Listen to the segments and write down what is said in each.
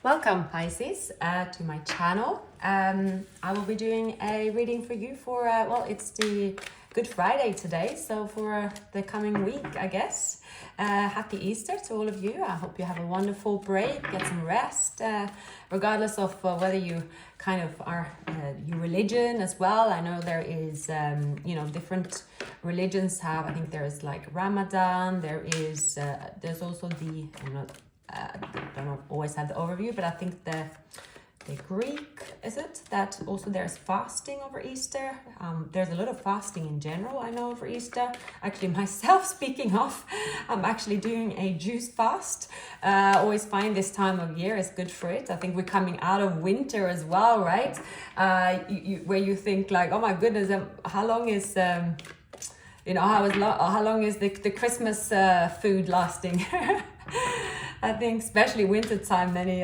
Welcome, Pisces, to my channel. I will be doing a reading for you for, it's the Good Friday today, so for the coming week, I guess. Happy Easter to all of you. I hope you have a wonderful break, get some rest, regardless of whether you kind of are your religion as well. I know there is, different religions have, I think there is like Ramadan, there's also the, don't always have the overview, but I think the Greek, is it, that also there's fasting over Easter. There's a lot of fasting in general, I know, over Easter. Actually, myself, speaking of, I'm actually doing a juice fast. Always find this time of year is good for it. I think we're coming out of winter as well, right? Where you think like, oh my goodness, how long is how long is the Christmas food lasting? I think especially winter time, many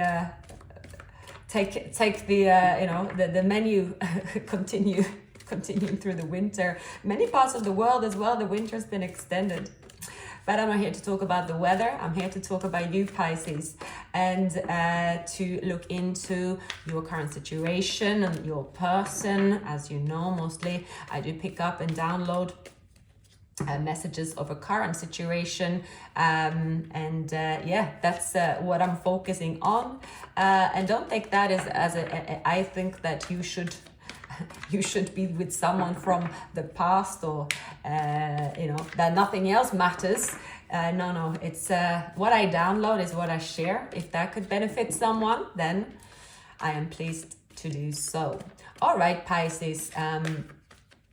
take the menu continuing through the winter. Many parts of the world as well, the winter's been extended. But I'm not here to talk about the weather. I'm here to talk about you, Pisces, and to look into your current situation and your person. As you know, mostly I do pick up and download messages of a current situation, that's what I'm focusing on, and don't take that as I think that you should be with someone from the past, or that nothing else matters. No, it's what I download is what I share. If that could benefit someone, then I am pleased to do so. All right, Pisces,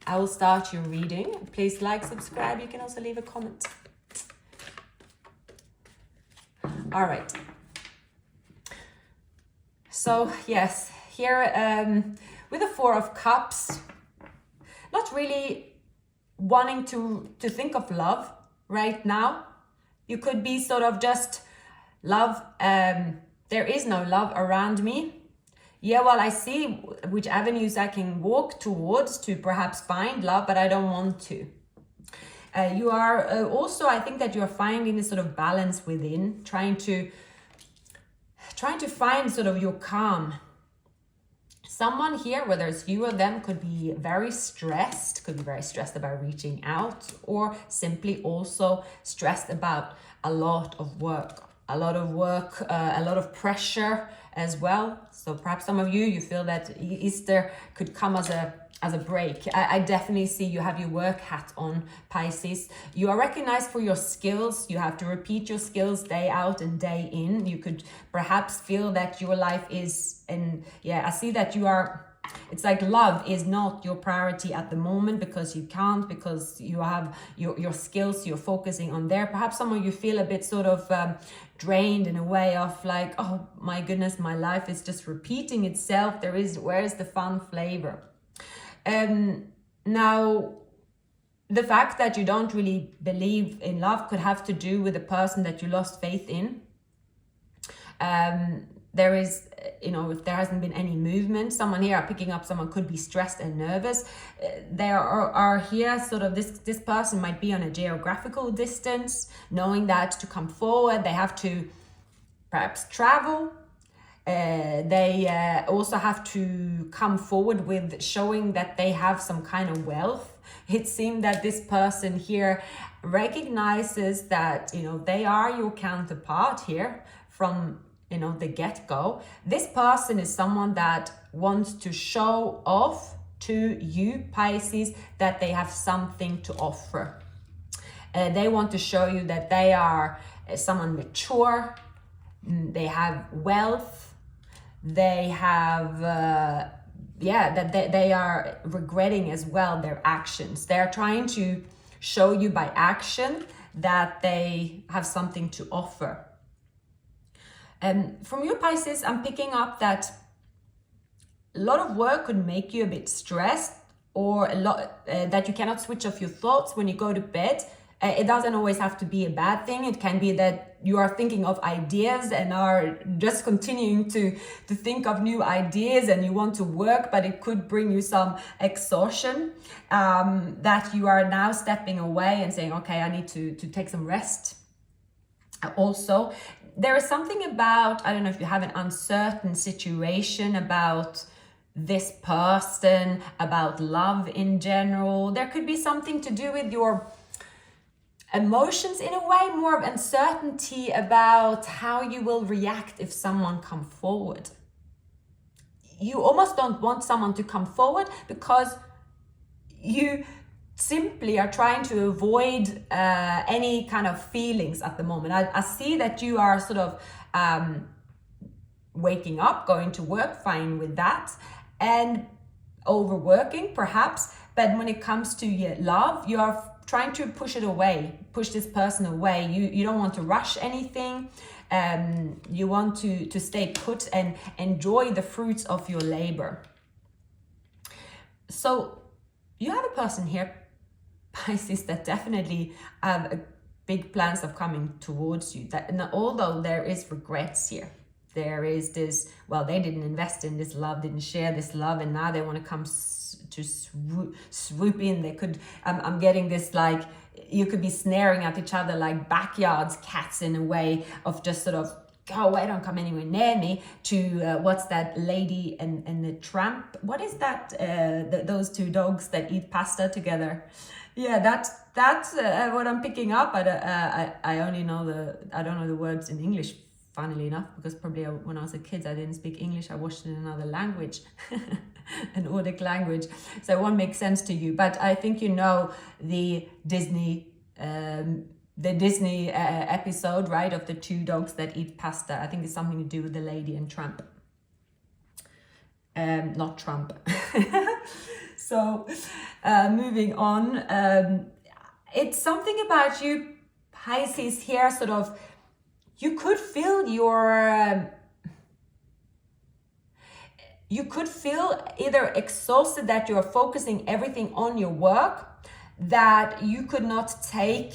I will start your reading. Please like, subscribe. You can also leave a comment. All right. So yes, here with the Four of Cups, not really wanting to think of love right now. You could be sort of just love. There is no love around me. Yeah, well, I see which avenues I can walk towards to perhaps find love, but I don't want to. You are also, I think that you are finding this sort of balance within, trying to find sort of your calm. Someone here, whether it's you or them, could be very stressed about reaching out, or simply also stressed about a lot of work, a lot of pressure as well. So perhaps some of you feel that Easter could come as a break. I definitely see you have your work hat on, Pisces. You are recognized for your skills. You have to repeat your skills day out and day in. You could perhaps feel that your life is, I see that you are, it's like love is not your priority at the moment because you have your skills you're focusing on there. Perhaps some of you feel a bit sort of drained in a way of like, oh my goodness, my life is just repeating itself. Where's the fun flavor? Now, the fact that you don't really believe in love could have to do with the person that you lost faith in. There is, if there hasn't been any movement, someone here are picking up, someone could be stressed and nervous. There are here sort of this person might be on a geographical distance, knowing that to come forward, they have to perhaps travel. They also have to come forward with showing that they have some kind of wealth. It seemed that this person here recognizes that, they are your counterpart here from, the get-go. This person is someone that wants to show off to you, Pisces, that they have something to offer. They want to show you that they are someone mature, they have wealth, they have, that they are regretting as well their actions. They're trying to show you by action that they have something to offer. From you, Pisces, I'm picking up that a lot of work could make you a bit stressed, or a lot that you cannot switch off your thoughts when you go to bed. It doesn't always have to be a bad thing. It can be that you are thinking of ideas and are just continuing to think of new ideas, and you want to work, but it could bring you some exhaustion, that you are now stepping away and saying, okay, I need to take some rest. Also, there is something about, I don't know if you have an uncertain situation about this person, about love in general. There could be something to do with your emotions in a way, more of uncertainty about how you will react if someone comes forward. You almost don't want someone to come forward because you simply are trying to avoid any kind of feelings at the moment. I see that you are sort of waking up, going to work, fine with that, and overworking perhaps, but when it comes to your love, you are trying to push it away, push this person away. You don't want to rush anything. You want to stay put and enjoy the fruits of your labor. So you have a person here, Pisces, that definitely have big plans of coming towards you. That, and although there is regrets here, there is this, well, they didn't invest in this love, didn't share this love, and now they want to come to swoop in. They could, I'm getting this, like, you could be snaring at each other like backyards cats, in a way of just sort of, go away, don't come anywhere near me, to what's that lady and the Tramp, what is that, those two dogs that eat pasta together. Yeah, that's what I'm picking up. I only know I don't know the words in English, funnily enough, because probably when I was a kid I didn't speak English. I watched it in another language, an Nordic language, so it won't make sense to you. But I think you know the Disney episode, right, of the two dogs that eat pasta. I think it's something to do with the lady and Tramp. Not Trump. So moving on, it's something about you, Pisces, here, sort of, you could feel you could feel either exhausted, that you're focusing everything on your work, that you could not take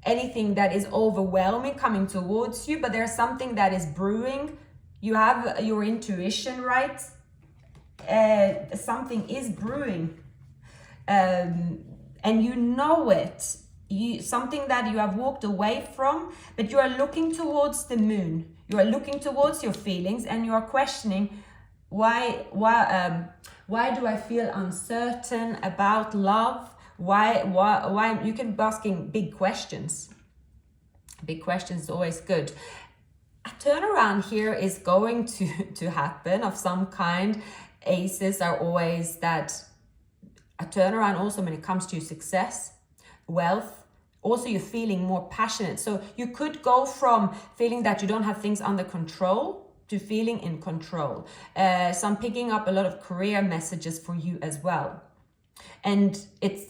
anything that is overwhelming coming towards you, but there's something that is brewing. You have your intuition, right? Something is brewing, and you know it. Something that you have walked away from, but you are looking towards the moon. You are looking towards your feelings, and you are questioning, why do I feel uncertain about love? Why you can be asking big questions. Big questions is always good. A turnaround here is going to happen of some kind. Aces are always that. A turnaround also when it comes to success, wealth. Also, you're feeling more passionate. So you could go from feeling that you don't have things under control to feeling in control. So I'm picking up a lot of career messages for you as well. And it's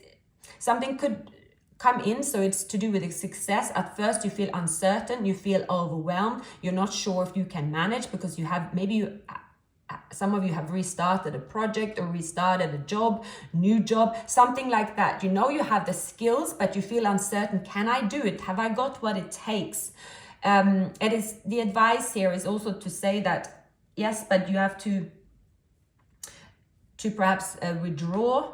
something could come in, so it's to do with the success. At first you feel uncertain, you feel overwhelmed, you're not sure if you can manage, because you have, some of you have restarted a project or restarted a job, new job, something like that. You know you have the skills, but you feel uncertain. Can I do it? Have I got what it takes? It is, the advice here is also to say that, yes, but you have to perhaps withdraw,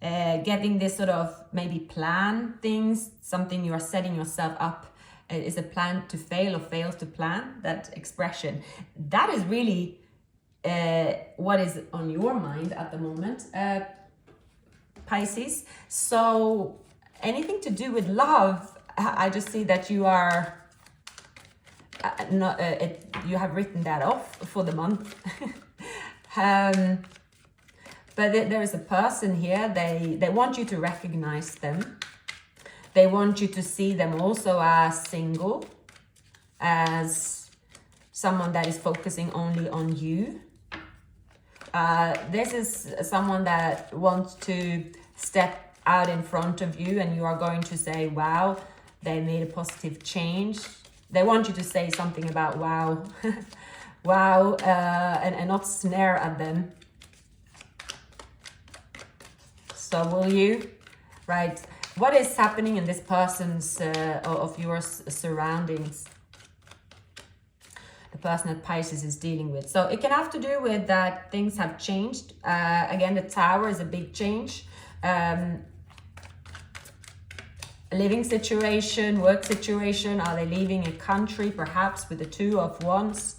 getting this sort of maybe plan things, something you are setting yourself up. Is a plan to fail or fails to plan, that expression. That is really what is on your mind at the moment, Pisces. So anything to do with love, I just see that you are you have written that off for the month. But there is a person here, they want you to recognize them. They want you to see them also as single, as someone that is focusing only on you. This is someone that wants to step out in front of you, and you are going to say, wow, they made a positive change. They want you to say something about wow, wow, and not snare at them. So will you? Right. What is happening in this person's, of your surroundings? The person that Pisces is dealing with. So it can have to do with that things have changed. Again, the Tower is a big change. living situation, work situation? Are they leaving a country, perhaps with the Two of Wands?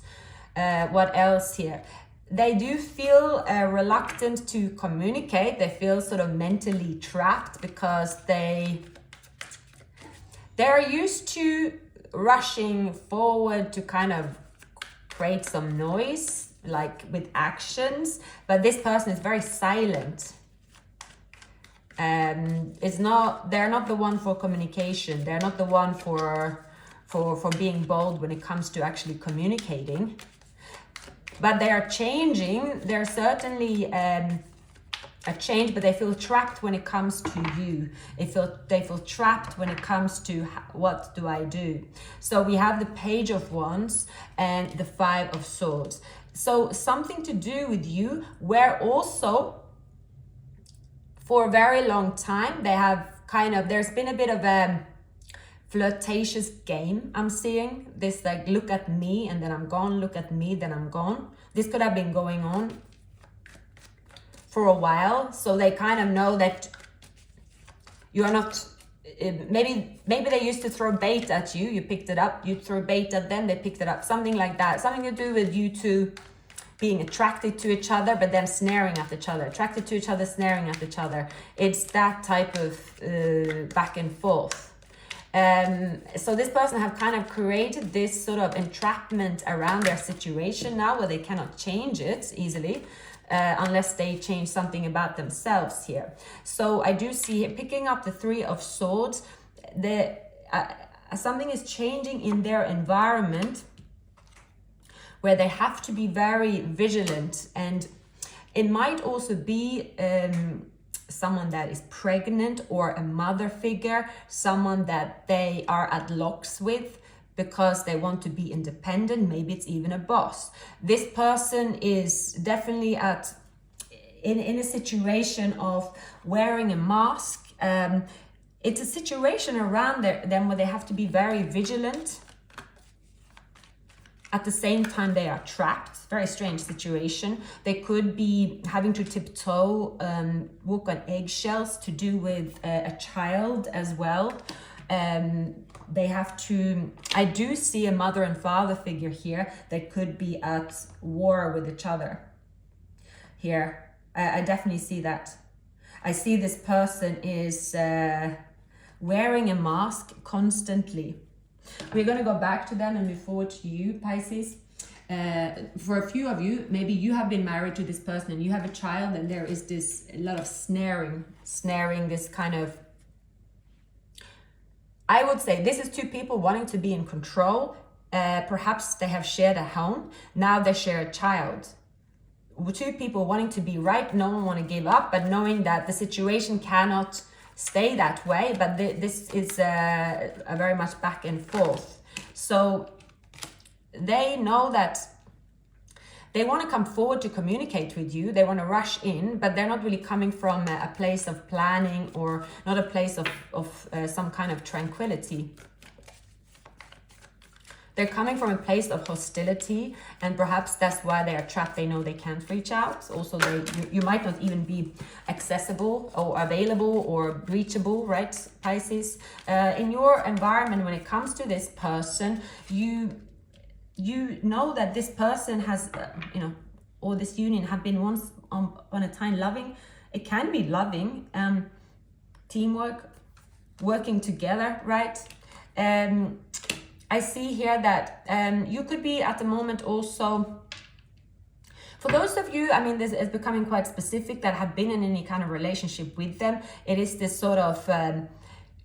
What else here? They do feel reluctant to communicate. They feel sort of mentally trapped because they're used to rushing forward to kind of create some noise, like with actions, but this person is very silent. They're not the one for communication. They're not the one for being bold when it comes to actually communicating. But they are changing. They're certainly a change, but they feel trapped when it comes to you. They feel trapped when it comes to what do I do. So we have the Page of Wands and the Five of Swords. So something to do with you, where also for a very long time they have there's been a bit of a flirtatious game. I'm seeing this, like, look at me and then I'm gone, look at me, then I'm gone. This could have been going on for a while, so they kind of know that you're not, maybe they used to throw bait at you, you picked it up, you throw bait at them, they picked it up, something like that. Something to do with you two being attracted to each other, but then snaring at each other, attracted to each other, snaring at each other. It's that type of back and forth. So this person have kind of created this sort of entrapment around their situation now, where they cannot change it easily unless they change something about themselves here. So I do see, picking up the Three of Swords, something is changing in their environment, where they have to be very vigilant. And it might also be someone that is pregnant, or a mother figure, someone that they are at locks with because they want to be independent. Maybe it's even a boss. This person is definitely in a situation of wearing a mask. It's a situation around them where they have to be very vigilant. At the same time, they are trapped. Very strange situation. They could be having to tiptoe, walk on eggshells, to do with a child as well. They have to, I do see a mother and father figure here that could be at war with each other here. I definitely see that. I see this person is wearing a mask constantly. We're going to go back to them and move forward to you, Pisces. For a few of you, maybe you have been married to this person and you have a child, and there is a lot of snaring, this kind of, I would say this is two people wanting to be in control. Perhaps they have shared a home. Now they share a child. Two people wanting to be right. No one want to give up, but knowing that the situation cannot stay that way. But this is a very much back and forth. So they know that they want to come forward to communicate with you. They want to rush in, but they're not really coming from a place of planning, or not a place of some kind of tranquility. They're coming from a place of hostility, and perhaps that's why they are trapped. They know they can't reach out. Also, you might not even be accessible or available or reachable, right, Pisces? In your environment, when it comes to this person, you know that this person has, or this union have been once on a time loving. It can be loving, teamwork, working together, right? I see here that you could be at the moment also, for those of you, this is becoming quite specific, that have been in any kind of relationship with them. It is this sort of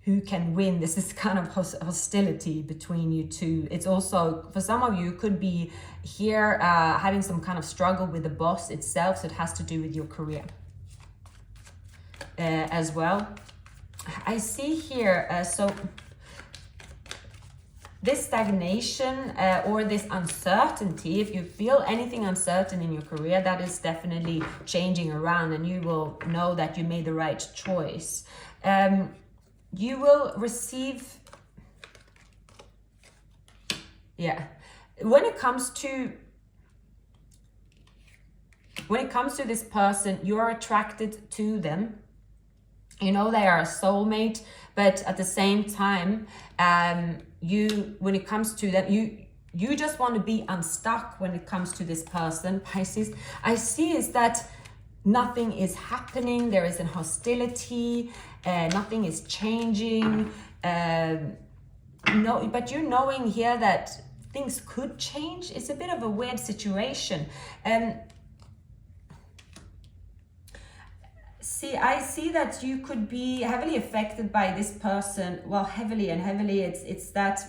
who can win. This is kind of hostility between you two. It's also, for some of you, could be here having some kind of struggle with the boss itself. So it has to do with your career as well. I see here, so this stagnation or this uncertainty, if you feel anything uncertain in your career, that is definitely changing around, and you will know that you made the right choice. You will receive, when it comes to this person, you are attracted to them. You know they are a soulmate, but at the same time, when it comes to them, you just want to be unstuck when it comes to this person, Pisces. I see is that nothing is happening. There is a hostility. Nothing is changing. No, but you knowing here that things could change. It's a bit of a weird situation. See, I see that you could be heavily affected by this person. Well, heavily, it's that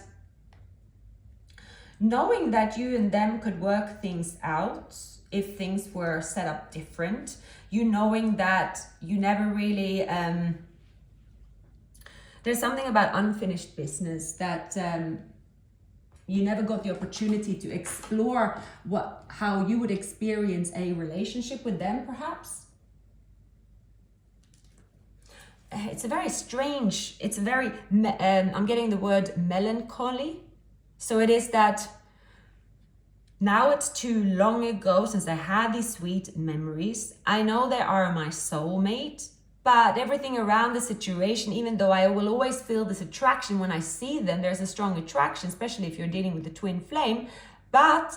knowing that you and them could work things out if things were set up different. You knowing that you never really, there's something about unfinished business that you never got the opportunity to explore how you would experience a relationship with them, perhaps. It's a very strange, it's a very, I'm getting the word melancholy. So it is that now it's too long ago since I had these sweet memories. I know they are my soulmate, but everything around the situation, even though I will always feel this attraction when I see them, there's a strong attraction, especially if you're dealing with the twin flame. But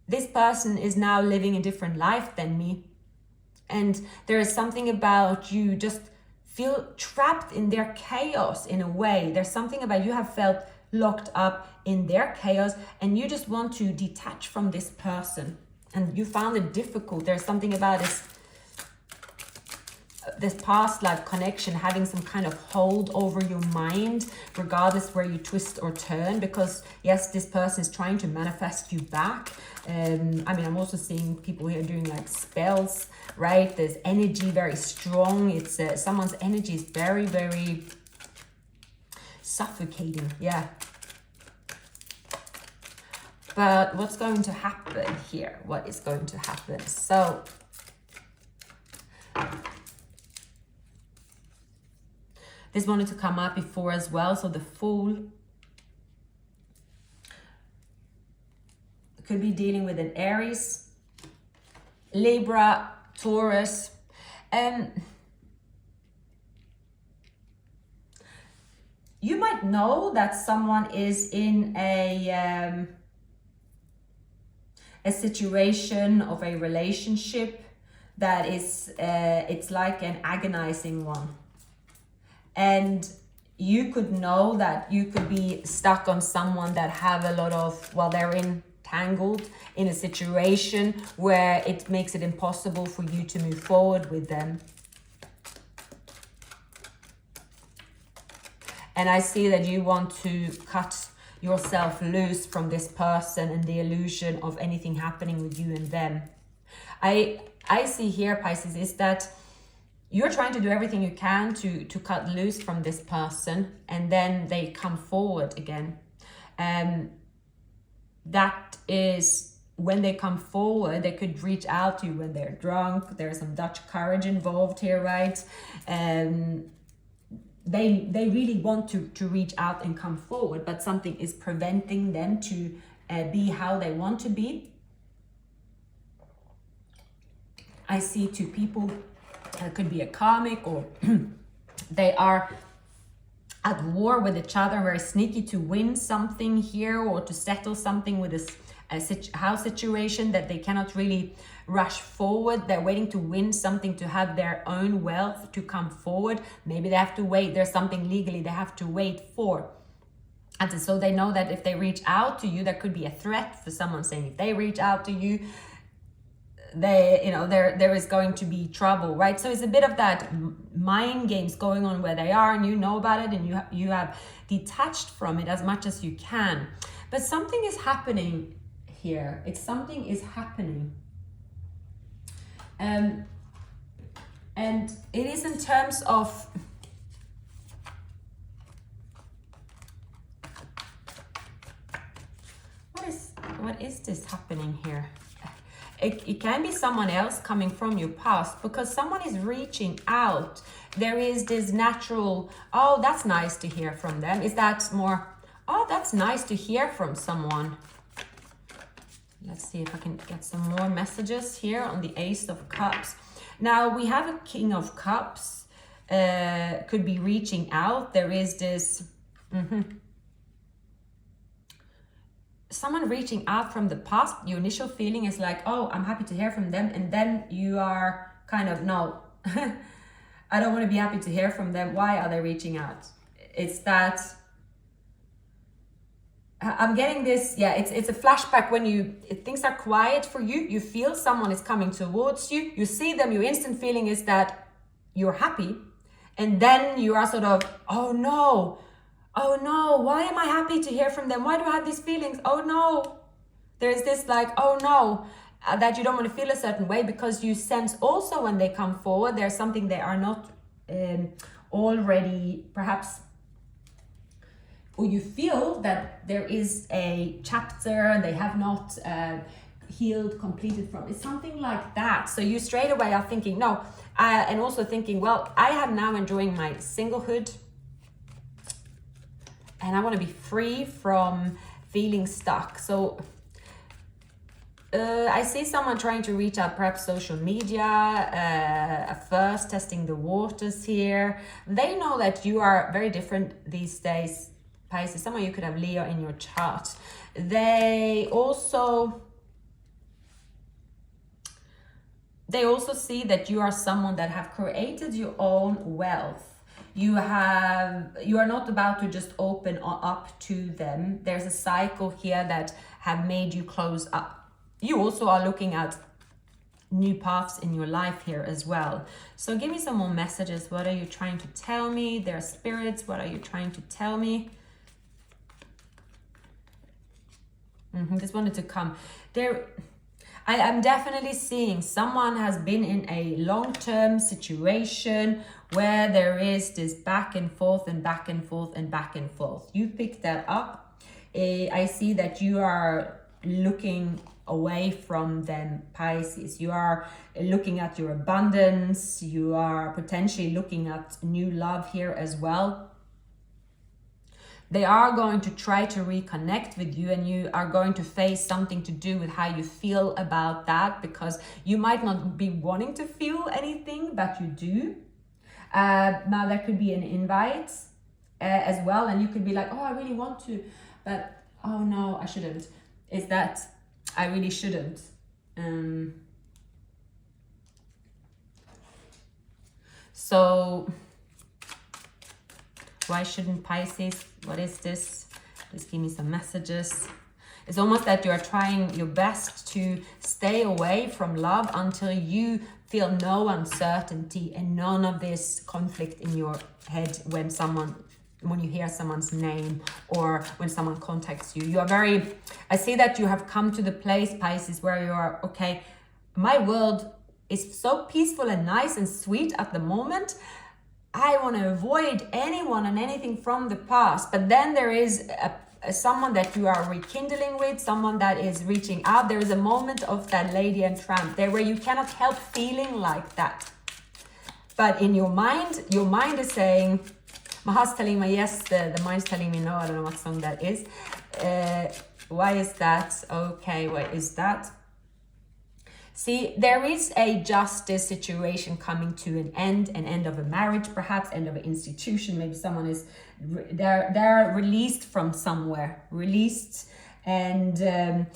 this person is now living a different life than me. And there is something about you just feel trapped in their chaos in a way. There's something about you have felt locked up in their chaos and you just want to detach from this person. And you found it difficult. There's something about this past life connection having some kind of hold over your mind, regardless where you twist or turn, because yes, this person is trying to manifest you back. I mean, I'm also seeing people here doing like spells, right? There's energy very strong. It's someone's energy is very, very suffocating. Yeah. But what's going to happen here? What is going to happen? So this wanted to come up before as well. So the Fool could be dealing with an Aries, Libra, Taurus. You might know that someone is in a situation of a relationship that is, it's like an agonizing one. And you could know that you could be stuck on someone that have a lot of, well, they're entangled in a situation where it makes it impossible for you to move forward with them. And I see that you want to cut yourself loose from this person and the illusion of anything happening with you and them. I see here, Pisces, is that you're trying to do everything you can to cut loose from this person, and then they come forward again. That is when they come forward, they could reach out to you when they're drunk. There's some Dutch courage involved here, right? They really want to reach out and come forward, but something is preventing them to be how they want to be. I see two people, could be a karmic, or they are at war with each other, very sneaky to win something here or to settle something with this house situation that they cannot really rush forward. They're waiting to win something, to have their own wealth to come forward. Maybe they have to wait. There's something legally they have to wait for. And so they know that if they reach out to you, there could be a threat for someone saying if they reach out to you, there is going to be trouble, right? So it's a bit of that mind games going on where they are, and you know about it, and you have detached from it as much as you can. But something is happening here. Something is happening. And it is in terms of what is this happening here? It can be someone else coming from your past, because someone is reaching out. There is this natural, oh, that's nice to hear from them. Is that more, oh, that's nice to hear from someone. Let's see if I can get some more messages here on the Ace of Cups. Now we have a King of Cups. could be reaching out. There is this someone reaching out from the past. Your initial feeling is like, oh, I'm happy to hear from them, and then you are kind of, no, I don't want to be happy to hear from them. Why are they reaching out? It's that I'm getting this, yeah, it's a flashback when things are quiet for you. You feel someone is coming towards you. You see them. Your instant feeling is that you're happy, and then you are sort of, oh no, why am I happy to hear from them? Why do I have these feelings? Oh no, there's this like, oh no, that you don't want to feel a certain way, because you sense also when they come forward, there's something they are not already perhaps, or you feel that there is a chapter they have not healed, completed from. It's something like that. So you straight away are thinking, no, and also thinking, well, I am now enjoying my singlehood, and I want to be free from feeling stuck. So I see someone trying to reach out, perhaps social media, at first testing the waters here. They know that you are very different these days, Pisces. Some of you could have Leo in your chart. They also see that you are someone that have created your own wealth. You are not about to just open up to them. There's a cycle here that have made you close up. You also are looking at new paths in your life here as well. So give me some more messages. What are you trying to tell me? Their spirits, what are you trying to tell me? Just wanted to come there. I am definitely seeing someone has been in a long-term situation where there is this back and forth and back and forth and back and forth. You pick that up. I see that you are looking away from them, Pisces. You are looking at your abundance. You are potentially looking at new love here as well. They are going to try to reconnect with you, and you are going to face something to do with how you feel about that, because you might not be wanting to feel anything, but you do. Now there could be an invite as well, and you could be like, oh, I really want to, but oh no, I shouldn't. Is that I really shouldn't. So why shouldn't, Pisces? What is this? Just give me some messages. It's almost that you are trying your best to stay away from love until you feel no uncertainty and none of this conflict in your head when you hear someone's name or when someone contacts you. You are I see that you have come to the place, Pisces, where you are, okay, my world is so peaceful and nice and sweet at the moment. I want to avoid anyone and anything from the past. But then there is someone that you are rekindling with, someone that is reaching out. There is a moment of that lady and tramp there where you cannot help feeling like that. But in your mind is saying, my heart's telling me yes, the mind's telling me no. I don't know what song that is. Why is that? Okay, what is that? See, there is a justice situation coming to an end of a marriage, perhaps, end of an institution. Maybe someone is, they're released from somewhere, and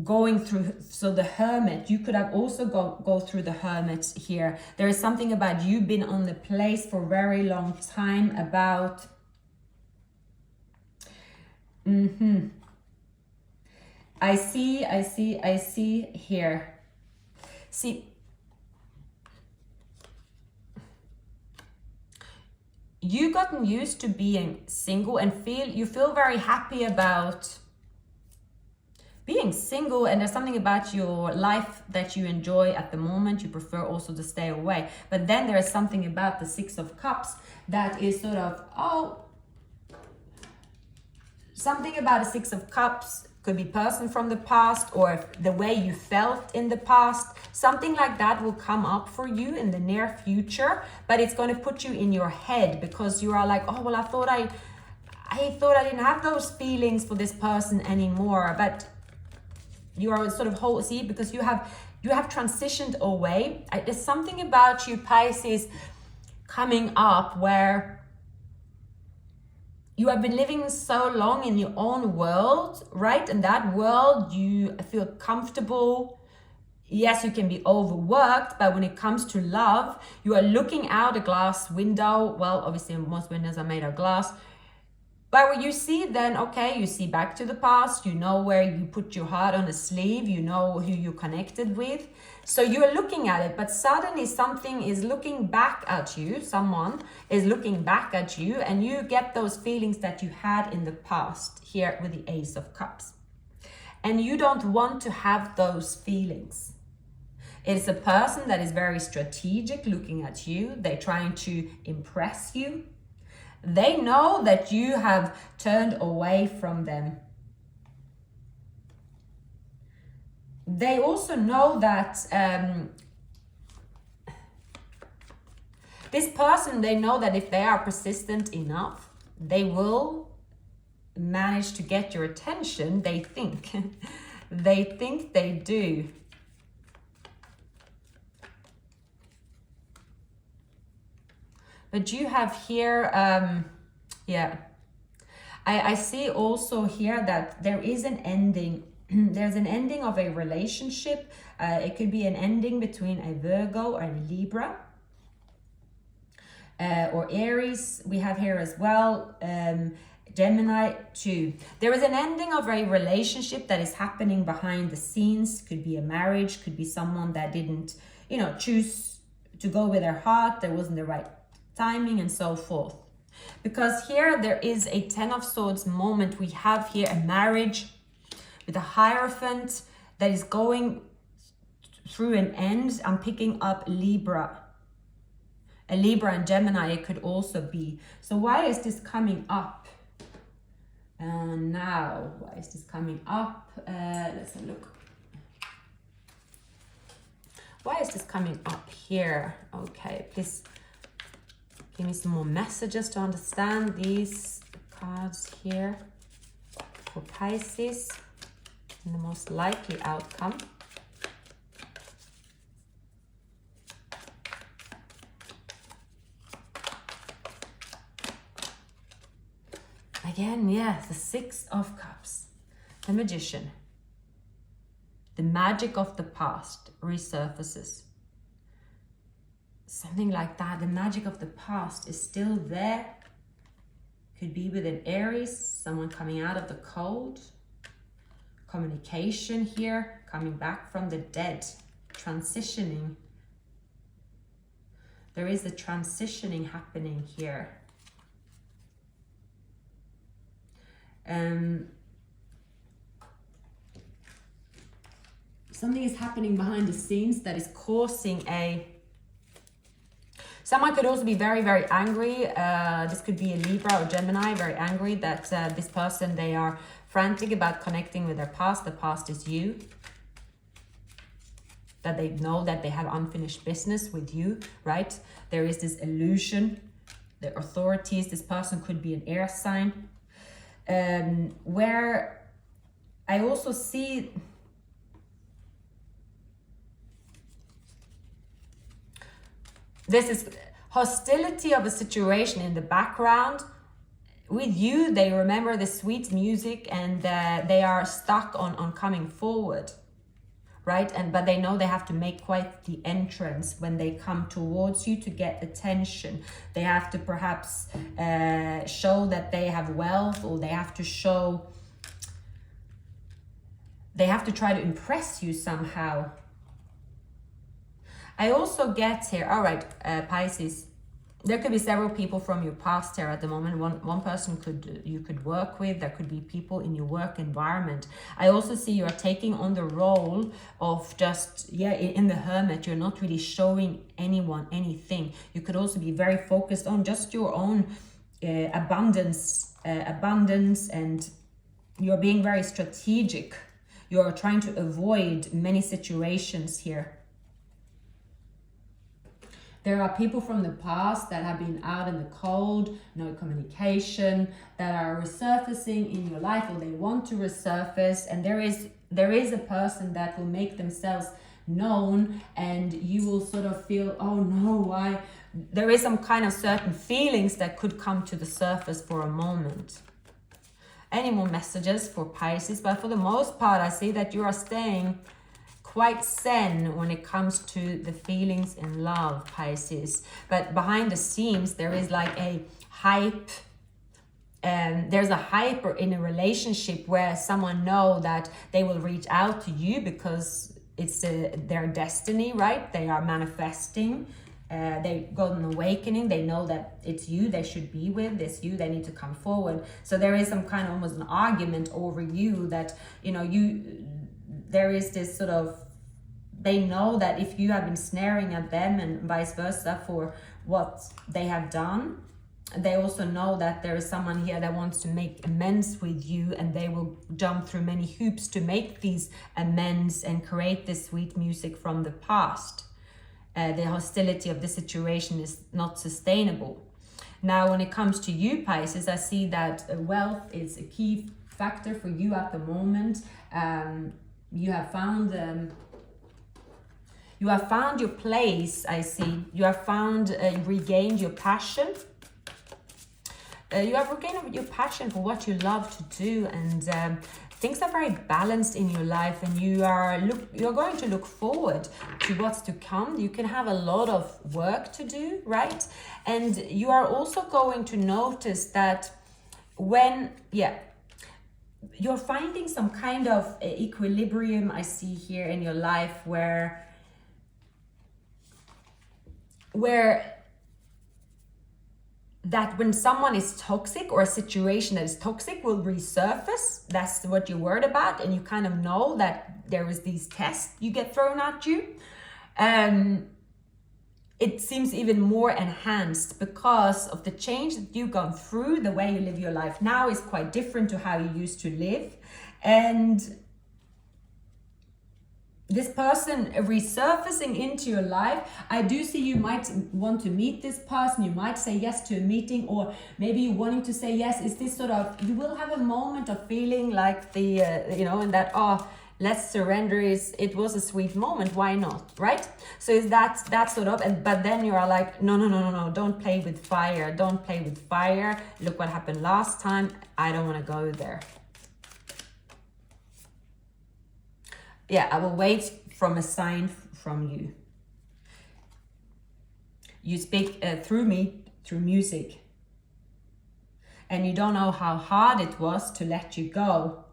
going through, so the hermit, you could have also go through the hermit here. There is something about you been on the place for a very long time about, I see here. See, you gotten used to being single and you feel very happy about being single, and there's something about your life that you enjoy at the moment. You prefer also to stay away. But then there is something about the Six of Cups that is sort of, something about the Six of Cups. Could be person from the past, or the way you felt in the past. Something like that will come up for you in the near future, but it's going to put you in your head because you are like, oh, well, I thought I didn't have those feelings for this person anymore. But you are sort of because you have transitioned away. There's something about you, Pisces. coming up where you have been living so long in your own world, right? In that world, you feel comfortable. Yes, you can be overworked, but when it comes to love, you are looking out a glass window. Well, obviously, most windows are made of glass. But what you see then, okay, you see back to the past, you know where you put your heart on a sleeve, you know who you connected with. So you are looking at it, but suddenly something is looking back at you, someone is looking back at you, and you get those feelings that you had in the past here with the Ace of Cups. And you don't want to have those feelings. It's a person that is very strategic looking at you. They're trying to impress you. They know that you have turned away from them. They also know that this person, they know that if they are persistent enough, they will manage to get your attention. They think. They think they do. But you have here, I see also here that there is an ending. There's an ending of a relationship. It could be an ending between a Virgo and a Libra. Or Aries, we have here as well. Gemini too. There is an ending of a relationship that is happening behind the scenes. Could be a marriage, could be someone that didn't, choose to go with their heart. There wasn't the right timing and so forth. Because here there is a Ten of Swords moment. We have here a marriage with a Hierophant that is going through an end. I'm picking up Libra. A Libra and Gemini it could also be. So why is this coming up? Now, why is this coming up? Let's have a look. Why is this coming up here? Okay, please give me some more messages to understand these cards here for Pisces and the most likely outcome. Again, yes, the Six of Cups, the Magician. The magic of the past resurfaces. Something like that. The magic of the past is still there. Could be with an Aries, someone coming out of the cold. Communication here, coming back from the dead, transitioning. There is a transitioning happening here. Something is happening behind the scenes that is causing a... Someone could also be very, very angry. This could be a Libra or Gemini, very angry that this person, they are frantic about connecting with their past. The past is you. That they know that they have unfinished business with you, right? There is this illusion. The authorities, this person could be an air sign. Where I also see this is hostility of a situation in the background. With you, they remember the sweet music and they are stuck on coming forward, right? But they know they have to make quite the entrance when they come towards you to get attention. They have to perhaps show that they have wealth, or they have to show, they have to try to impress you somehow. I also get here, all right, Pisces, there could be several people from your past here at the moment. One person you could work with. There could be people in your work environment. I also see you are taking on the role of just, in the hermit. You're not really showing anyone anything. You could also be very focused on just your own abundance, and you're being very strategic. You're trying to avoid many situations here. There are people from the past that have been out in the cold, no communication, that are resurfacing in your life, or they want to resurface. And there is a person that will make themselves known, and you will sort of feel, oh no, there is some kind of certain feelings that could come to the surface for a moment. Any more messages for Pisces? But for the most part, I see that you are staying quite zen when it comes to the feelings in love, Pisces. But behind the scenes, there is like a hype. There's a hype in a relationship where someone know that they will reach out to you because it's their destiny, right? They are manifesting. They got an awakening. They know that it's you they should be with. It's you they need to come forward. So there is some kind of almost an argument over you that, you know, there is this sort of, they know that if you have been snaring at them and vice versa for what they have done, they also know that there is someone here that wants to make amends with you, and they will jump through many hoops to make these amends and create this sweet music from the past. The hostility of the situation is not sustainable. Now, when it comes to you, Pisces, I see that wealth is a key factor for you at the moment. You have found your place, I see. You have found, regained your passion. You have regained your passion for what you love to do, and things are very balanced in your life, and you're going to look forward to what's to come. You can have a lot of work to do, right? And you are also going to notice that you're finding some kind of equilibrium, I see here in your life, where that when someone is toxic or a situation that is toxic will resurface. That's what you're worried about, and you kind of know that there is these tests you get thrown at you. It seems even more enhanced because of the change that you've gone through. The way you live your life now is quite different to how you used to live, and this person resurfacing into your life, I do see you might want to meet this person. You might say yes to a meeting, or maybe you wanting to say yes. Is this sort of, you will have a moment of feeling like the, and that, let's surrender, it was a sweet moment, why not, right? So is that sort of, but then you are like, no, don't play with fire. Look what happened last time. I don't want to go there. Yeah, I will wait from a sign from you. You speak through me, through music. And you don't know how hard it was to let you go.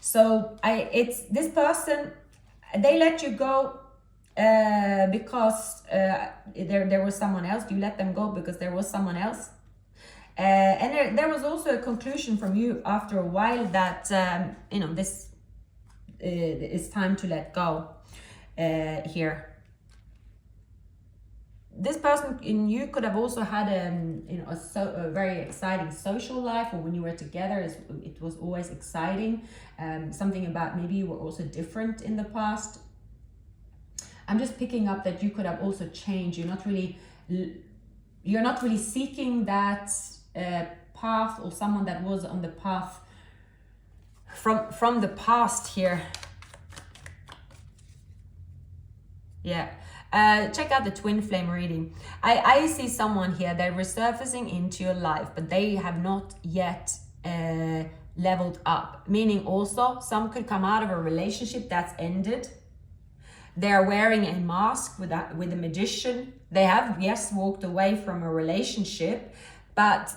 So it's this person, they let you go because there was someone else. You let them go because there was someone else. And there was also a conclusion from you after a while that, this it's time to let go here. This person in you could have also had a very exciting social life, or when you were together, it was always exciting. Something about maybe you were also different in the past. I'm just picking up that you could have also changed. You're not really seeking that path, or someone that was on the path from the past here. Yeah. Check out the twin flame reading. I see someone here, they're resurfacing into your life, but they have not yet leveled up. Meaning also, some could come out of a relationship that's ended. They're wearing a mask with a magician. They have, yes, walked away from a relationship, but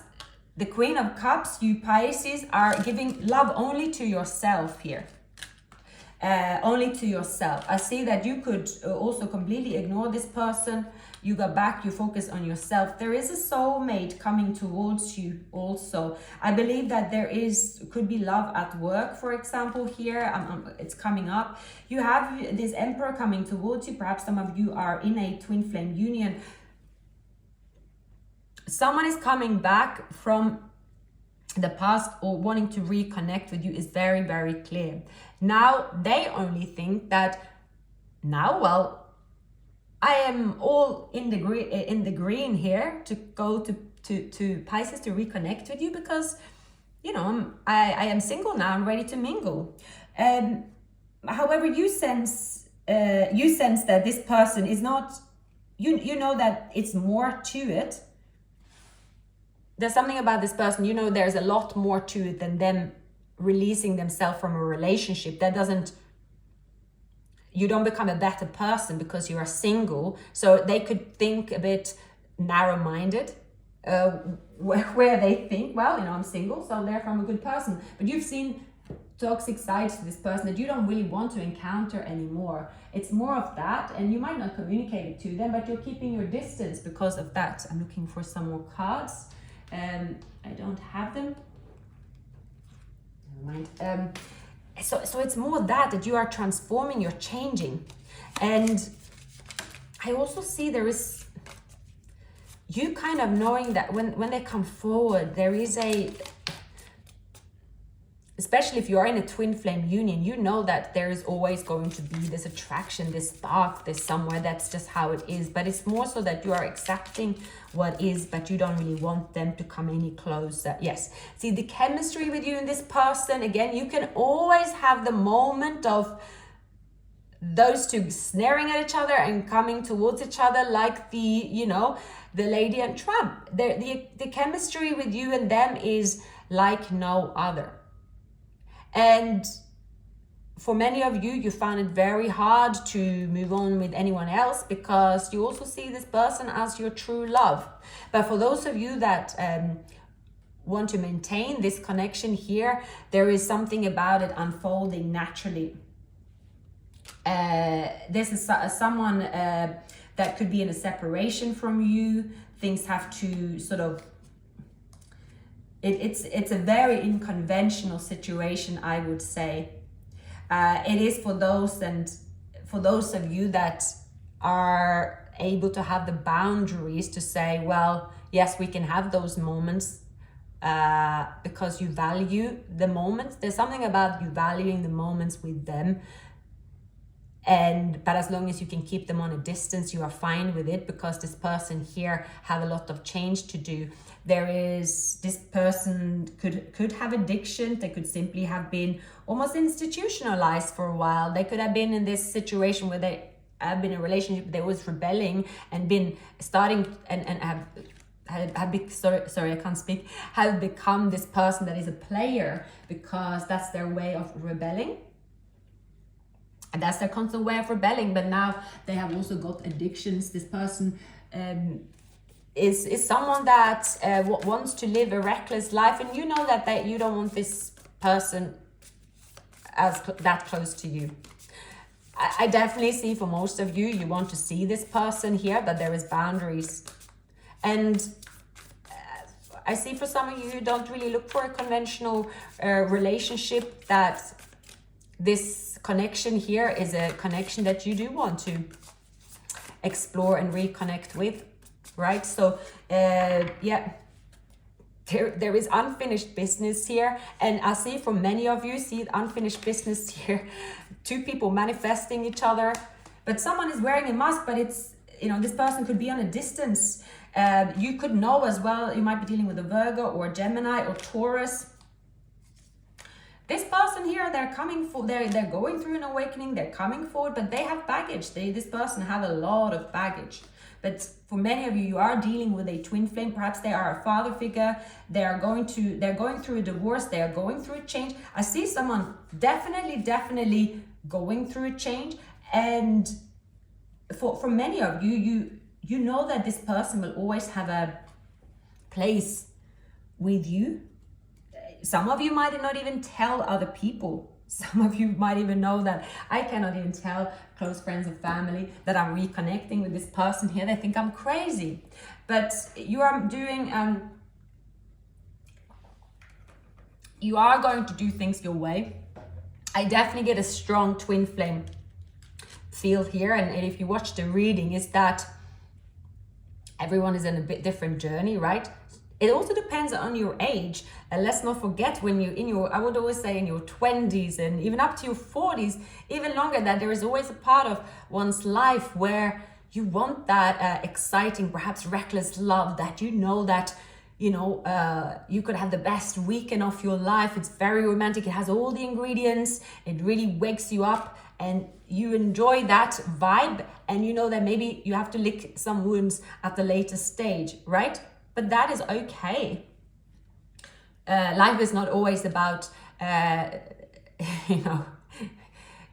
the Queen of Cups, you Pisces, are giving love only to yourself here. Only to yourself. I see that you could also completely ignore this person. You go back, you focus on yourself. There is a soulmate coming towards you also. I believe that could be love at work, for example, here. It's coming up. You have this Emperor coming towards you. Perhaps some of you are in a twin flame union. Someone is coming back from the past or wanting to reconnect with you is very, very clear. Now they only think that I am all in the green here to go to Pisces to reconnect with you because I am single now. I'm ready to mingle. However, you sense you sense that this person is not, you know that it's more to it. There's something about this person, you know, there's a lot more to it than them releasing themselves from a relationship. That doesn't, you don't become a better person because you are single. So they could think a bit narrow-minded, where they think, well, you know, I'm single, so therefore I'm a good person. But you've seen toxic sides to this person that you don't really want to encounter anymore. It's more of that, and you might not communicate it to them, but you're keeping your distance because of that. I'm looking for some more cards. I don't have them. Never mind. So it's more that you are transforming, you're changing. And I also see there is, you kind of knowing that when they come forward, there is especially if you are in a twin flame union, you know that there is always going to be this attraction, this spark, this somewhere, that's just how it is. But it's more so that you are accepting what is, but you don't really want them to come any closer. Yes, see the chemistry with you and this person, again, you can always have the moment of those two snaring at each other and coming towards each other, like the, you know, the lady and Tramp. The chemistry with you and them is like no other. And for many of you, you found it very hard to move on with anyone else because you also see this person as your true love. But for those of you that want to maintain this connection here, there is something about it unfolding naturally. This is someone that could be in a separation from you. Things have to sort of, it's a very unconventional situation, I would say. It is for those of you that are able to have the boundaries to say, well, yes, we can have those moments because you value the moments. There's something about you valuing the moments with them. But as long as you can keep them on a distance, you are fine with it, because this person here have a lot of change to do. This person could have addiction. They could simply have been almost institutionalized for a while. They could have been in this situation where they have been in a relationship, they was rebelling and been starting and have become this person that is a player because that's their way of rebelling. And that's their constant way of rebelling. But now they have also got addictions. This person is someone that wants to live a reckless life, and you know that you don't want this person that close to you. I definitely see for most of you, you want to see this person here, but there is boundaries. And I see for some of you, you don't really look for a conventional relationship, that this connection here is a connection that you do want to explore and reconnect with, right? So yeah, there is unfinished business here, and I see for many of you see unfinished business here. Two people manifesting each other, but someone is wearing a mask, but it's, you know, this person could be on a distance. You could know as well, you might be dealing with a Virgo or a Gemini or Taurus. This person here, they're going through an awakening, they're coming forward, but they have baggage. This person have a lot of baggage. But for many of you, you are dealing with a twin flame. Perhaps they are a father figure. They're going through a divorce. They are going through a change. I see someone definitely going through a change. And for many of you, you know that this person will always have a place with you. Some of you might not even tell other people. Some of you might even know that I cannot even tell close friends or family that I'm reconnecting with this person here. They think I'm crazy. But you are doing, you are going to do things your way. I definitely get a strong twin flame feel here. And if you watch the reading, is that everyone is in a bit different journey, right? It also depends on your age. And let's not forget, when you're I would always say in your 20s and even up to your 40s, even longer, that there is always a part of one's life where you want that exciting, perhaps reckless love, that you know that, you could have the best weekend of your life. It's very romantic. It has all the ingredients. It really wakes you up. and you enjoy that vibe, and you know that maybe you have to lick some wounds at the later stage, right? But that is okay. Life is not always about you know,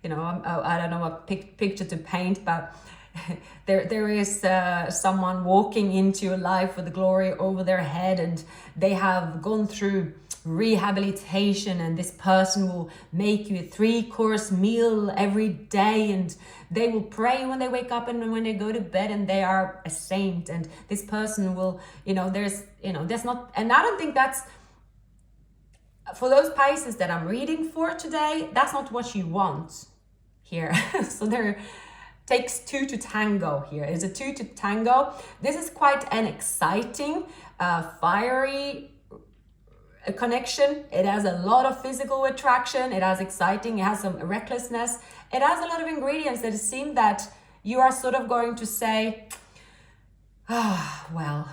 I don't know what picture to paint, but there is someone walking into your life with the glory over their head, and they have gone through rehabilitation, and this person will make you a 3-course meal every day, and they will pray when they wake up and when they go to bed, and they are a saint. And this person will, there's not, and I don't think that's, for those Pisces that I'm reading for today, that's not what you want here. So there takes 2 to tango here. It's a 2 to tango. This is quite an exciting, fiery connection. It has a lot of physical attraction. It has exciting. It has some recklessness. It has a lot of ingredients that seem that you are sort of going to say, well,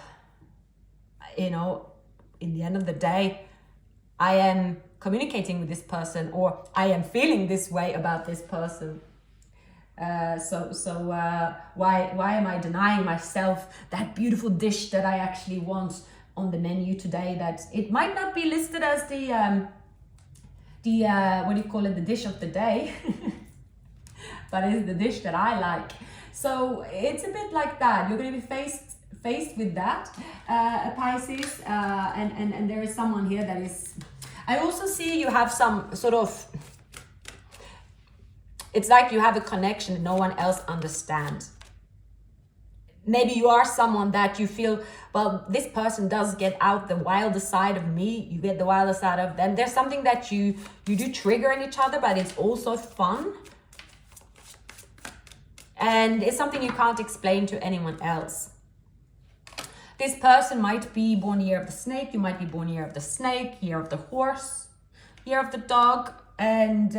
in the end of the day, I am communicating with this person, or I am feeling this way about this person. So why am I denying myself that beautiful dish that I actually want on the menu today? That it might not be listed as the what do you call it, the dish of the day, but it's the dish that I like. So it's a bit like that. You're going to be faced with that, Pisces, and there is someone here that is. I also see you have some sort of. It's like you have a connection that no one else understands. Maybe you are someone that you feel, well, this person does get out the wilder side of me. You get the wilder side of them. There's something that you do trigger in each other, but it's also fun. And it's something you can't explain to anyone else. This person might be born year of the snake. You might be born year of the snake, year of the horse, year of the dog, and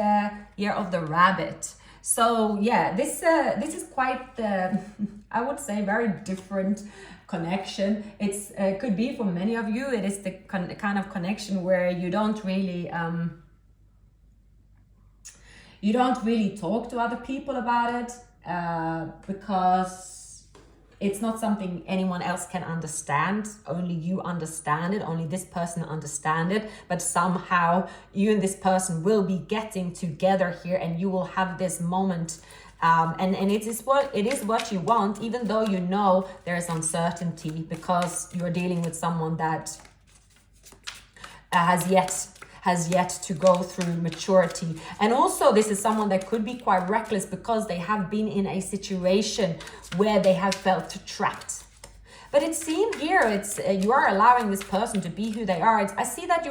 year of the rabbit. So yeah, this is quite I would say very different connection. It's could be for many of you. It is the kind of connection where you don't really talk to other people about it, because it's not something anyone else can understand. Only you understand it. Only this person understands it. But somehow you and this person will be getting together here, and you will have this moment. And it is what you want, even though you know there is uncertainty, because you're dealing with someone that has yet to go through maturity. And also this is someone that could be quite reckless, because they have been in a situation where they have felt trapped. But it seems here it's you are allowing this person to be who they are. I see that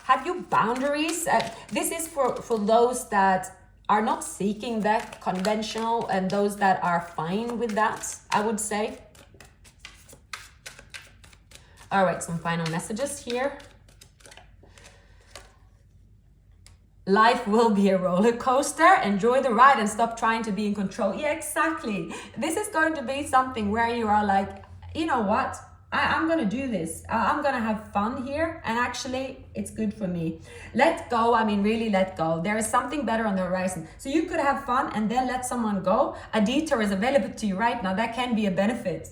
have you boundaries. This is for those that are not seeking that conventional, and those that are fine with that, I would say. All right, some final messages here. Life will be a roller coaster. Enjoy the ride and stop trying to be in control. Yeah, exactly. This is going to be something where you are like, you know what? I'm going to do this. I'm going to have fun here. And actually, it's good for me. Let go. I mean, really let go. There is something better on the horizon. So you could have fun and then let someone go. A detour is available to you right now. That can be a benefit.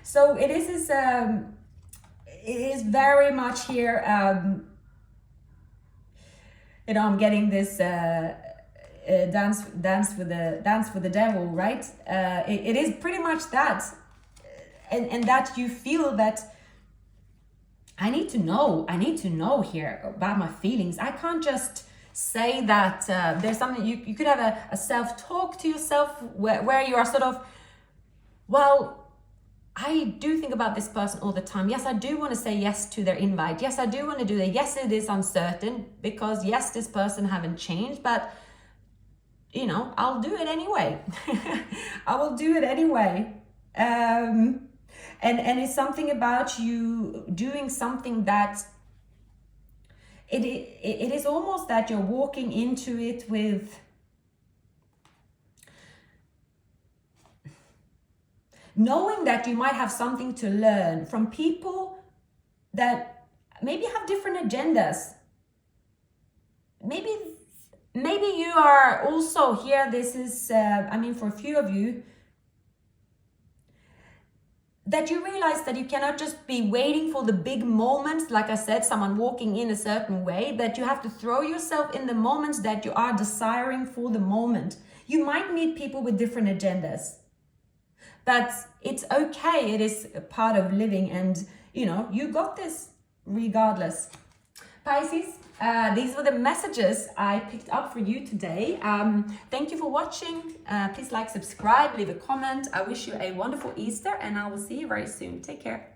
So it is very much here. I'm getting this dance with the devil, right? It is pretty much that, and that you feel that I need to know here about my feelings. I can't just say that there's something. You could have a self-talk to yourself where you are sort of, well, I do think about this person all the time. Yes, I do want to say yes to their invite. Yes, I do want to do that. Yes, it is uncertain, because yes, this person haven't changed, but I'll do it anyway. I will do it anyway. And it's something about you doing something that it is almost that you're walking into it with knowing that you might have something to learn from people that maybe have different agendas. Maybe maybe you are also here. This is, I mean, for a few of you, that you realize that you cannot just be waiting for the big moments, like I said, someone walking in a certain way, that you have to throw yourself in the moments that you are desiring for the moment. You might meet people with different agendas, but it's okay. It is a part of living, and you know, you got this regardless. Pisces, these were the messages I picked up for you today. Thank you for watching. Please like, subscribe, leave a comment. I wish you a wonderful Easter, and I will see you very soon. Take care.